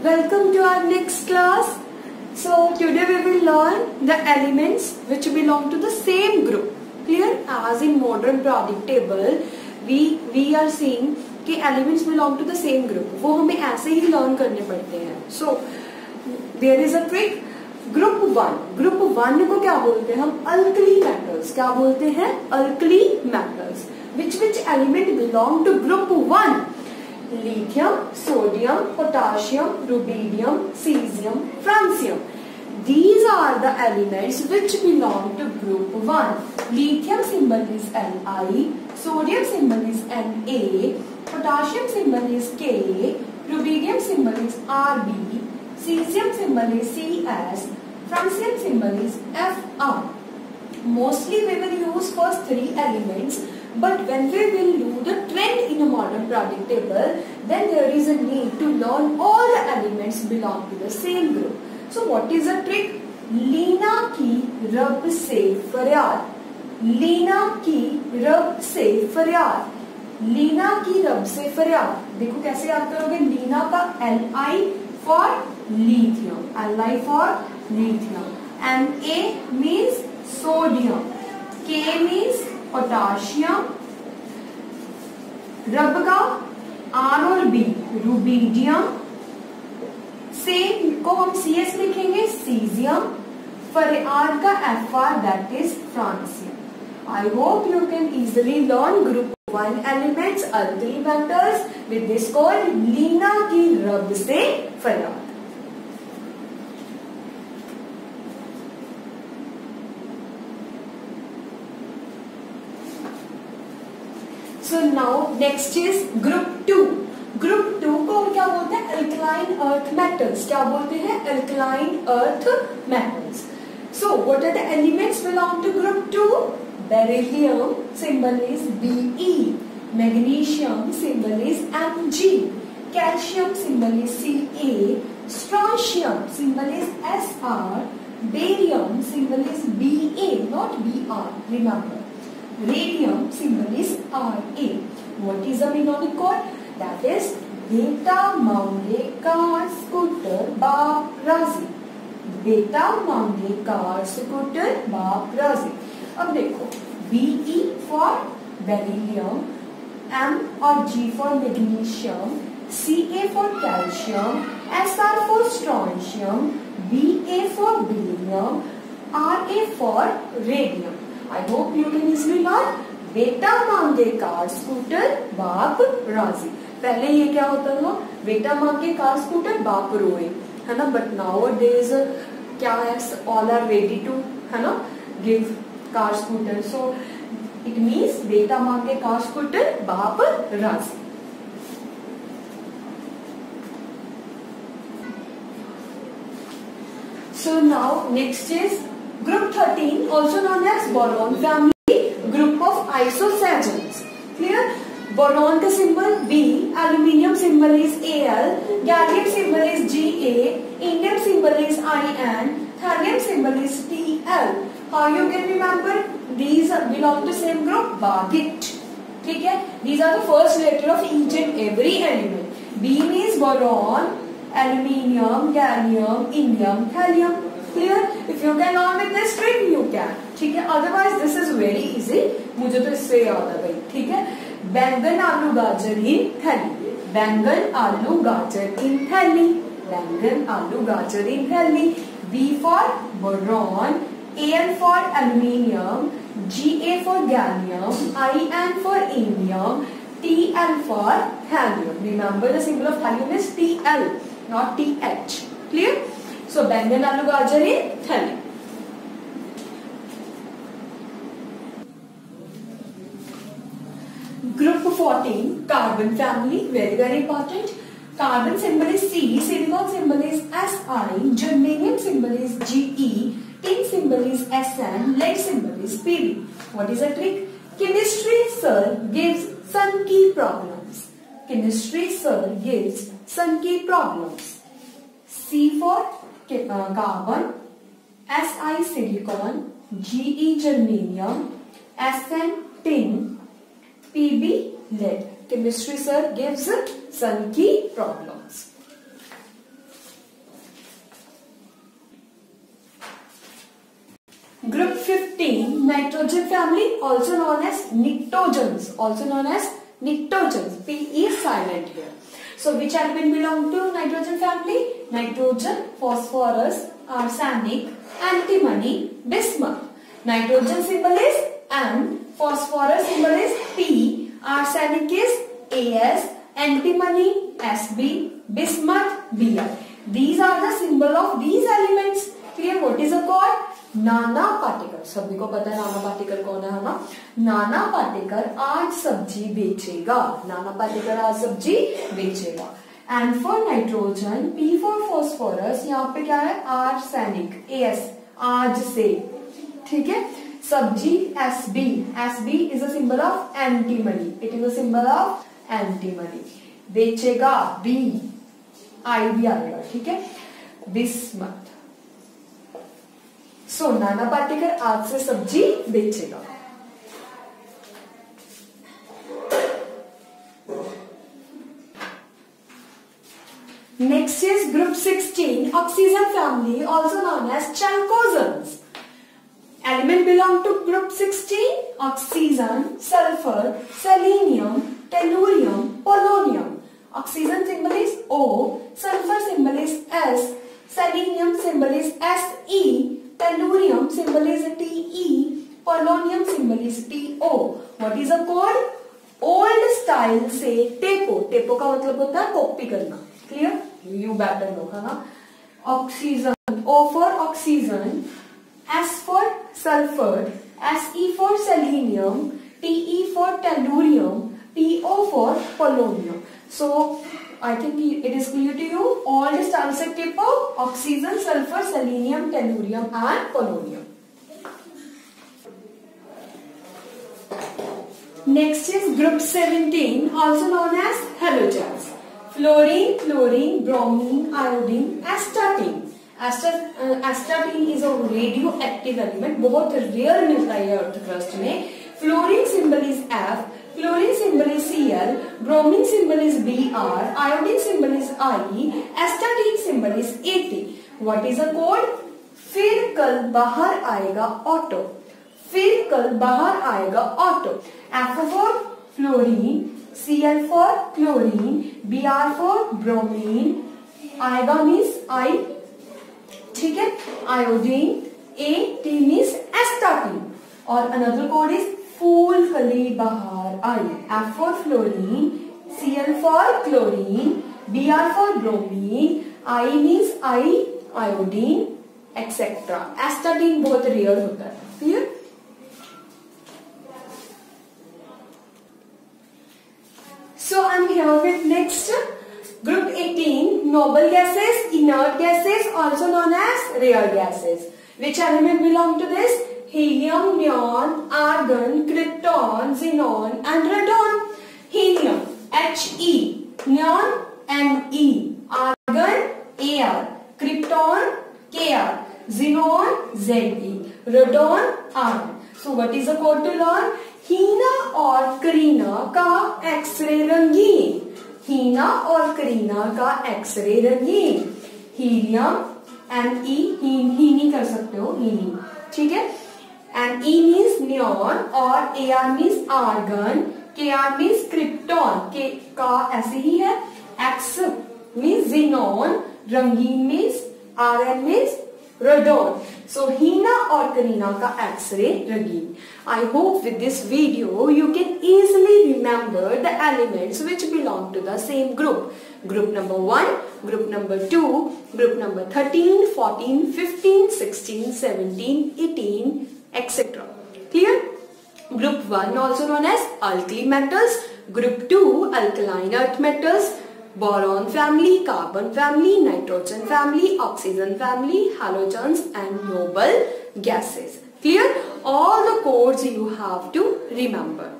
Welcome to our next class. So today we will learn the elements which belong to the same group. Clear? As in modern periodic table, we are seeing कि elements belong to the same group. वो हमें ऐसे ही learn करने पड़ते हैं. So there is a trick. Group one को क्या बोलते हैं हम? Alkali metals. क्या बोलते हैं? Alkali metals. Which element belong to group one? Lithium, sodium, potassium, rubidium, cesium, francium. These are the elements which belong to group 1. Lithium symbol is Li, sodium symbol is Na, potassium symbol is K, rubidium symbol is Rb, cesium symbol is Cs, francium symbol is Fr. Mostly we will use first three elements, but when we will do the trend in a modern periodic table, then there is a need to learn all the elements belong to the same group. So what is the trick? लीना की रब से फरियाद. लीना की रब से फरियाद. लीना की रब से फरियाद. देखो कैसे याद करोगे? लीना का Li for lithium. Li for lithium. Na means sodium. K means potassium. रब का R और B रुबीडियम. सेम को हम CS लिखेंगे सीजियम. फरियाद का FR that is francium. I hope you can easily learn group 1 elements alkali metals with this called Leena की रब से फरियाद. So now next is group 2. Group 2 को हम क्या बोलते हैं? Alkaline earth metals. क्या बोलते हैं? Alkaline earth metals. So what are the elements belong to group 2? Beryllium symbol is Be. Magnesium symbol is Mg. Calcium symbol is Ca. Strontium symbol is Sr. Barium symbol is Ba, not Br. Remember. Radium symbol is Ra. What is the menonic code? That is बेटा मांगे car scooter बाप राजी. बेटा मांगे car scooter बाप राजी. अब देखो Be for beryllium, M और G for magnesium, Ca for calcium, Sr for strontium, Ba for barium, Ra for radium. I hope you can easily learn. बेटा मांगे कार स्कूटर बाप राजी. पहले ये क्या होता था? बेटा मांगे कार स्कूटर बाप रोए, है ना. बट नाउ डेज क्या है? ऑल आर रेडी टू, है ना, give car scooter. So it means बेटा मांगे कार स्कूटर बाप राजी. So now next is group 13, also known as boron family, group of isocyanogens. Clear? Boron का symbol B, aluminium symbol is Al, gallium symbol is Ga, indium symbol is In, thallium symbol is Tl. How you can remember? These belong to same group, Bagit. ठीक है? These are the first letter of each and every element. B means boron, aluminium, gallium, indium, thallium. Clear? If you can learn with this trick, you can. ठीक है? Otherwise, this is very easy. मुझे तो इससे याद आ गई. ठीक है? बैंगन आलू गाजर इन थैली. बैंगन आलू गाजर इन थैली. बैंगन आलू गाजर इन थैली. B for boron, Al for aluminium, Ga for gallium, In for indium, Tl for thallium. Remember the symbol of thallium is Tl, not Th. Clear? So बैंगन आलू गाजर इन थैली. Group 14, carbon family, very important. Carbon symbol is C, silicon symbol is Si, germanium symbol is Ge, tin symbol is Sn, lead symbol is Pb. What is the trick? Chemistry sir gives sun key problems. Chemistry sir gives sun key problems. C for carbon, Si silicon, Ge germanium, Sn tin, Pb lead. Chemistry sir gives sun key problems. Group 15, nitrogen family, also known as pnictogens, P is silent here. So which element belong to nitrogen family? Nitrogen, phosphorus, arsenic, antimony, bismuth. Nitrogen symbol is N, phosphorus symbol is P, arsenic is As, antimony Sb, bismuth Br. These are the symbol of these elements. Clear? What is it called? Nana Patekar. सभी को पता है नाना पाटेकर कौन है ना? नाना पाटेकर आज सब्जी बेचेगा. नाना पाटेकर आज सब्जी बेचेगा. And for nitrogen, P for phosphorus, यहाँ पे क्या है? आर्सेनिक, As, आज से. ठीक है? सब्जी Sb, Sb is a symbol of antimony. It is a symbol of antimony. बेचेगा B, I भी आएगा. ठीक है? बिस्मथ. सो नाना पाटेकर आज से सब्जी बेचेगा. Next is group 16, oxygen family, also known as chalcogens. Element belong to group 16, oxygen, sulfur, selenium, tellurium, polonium. Oxygen symbol is O, sulfur symbol is S, selenium symbol is Se, tellurium symbol is Te, polonium symbol is To. What is the code? Old style से टेपो. टेपो का मतलब होता है copy करना. Clear? You better know, है ना? Oxygen. O for oxygen, S for sulfur, Se for selenium, Te for tellurium, To for polonium. So I think it is clear to you. All the style से टेपो, oxygen, sulfur, selenium, tellurium and polonium. Next is group 17, also known as halogens. Fluorine, chlorine, bromine, iodine, astatine. Astatine is a radioactive element. बहुत rare मिलता है earth crust में. Fluorine symbol is F, chlorine symbol is Cl, bromine symbol is Br, iodine symbol is I, astatine symbol is At. What is the code? फिर कल बाहर आएगा auto. फिर कल बाहर आएगा auto. F for fluorine, Cl for chlorine, Br for bromine, आएगा means I. ठीक है? Iodine, At means astatine. और another code is फूल कली बाहर आई. F for fluorine, Cl for chlorine, Br for bromine, I means I, iodine, etc. Astatine बहुत rare होता है. Clear? So I'm here with next group 18, noble gases, inert gases, also known as rare gases. Which element belong to this? Helium, neon, argon, krypton, xenon and radon. Helium, He, neon, Ne, argon, Ar, krypton, Kr, xenon, Ze, radon, Rn. So what is the code to learn? हीना और करीना का x ray रंगीन. हीना और करीना का x ray रंगीन. Helium Ne, हीनी कर सकते हो, हीनी. ठीक है? And E means neon और Ar means argon, Kr means krypton. K का ऐसे ही है. X means xenon, रंगीन means Rn means radon. So हीना और करीना का एक्सरे रंगीन. I hope with this video you can easily remember the elements which belong to the same group. Group number 1, group number 2, group number 13, 14, 15, 16, 17, 18, etc. Clear? Group 1 also known as alkali metals. Group 2 alkaline earth metals. Boron family, carbon family, nitrogen family, oxygen family, halogens and noble gases. Clear? All the codes you have to remember.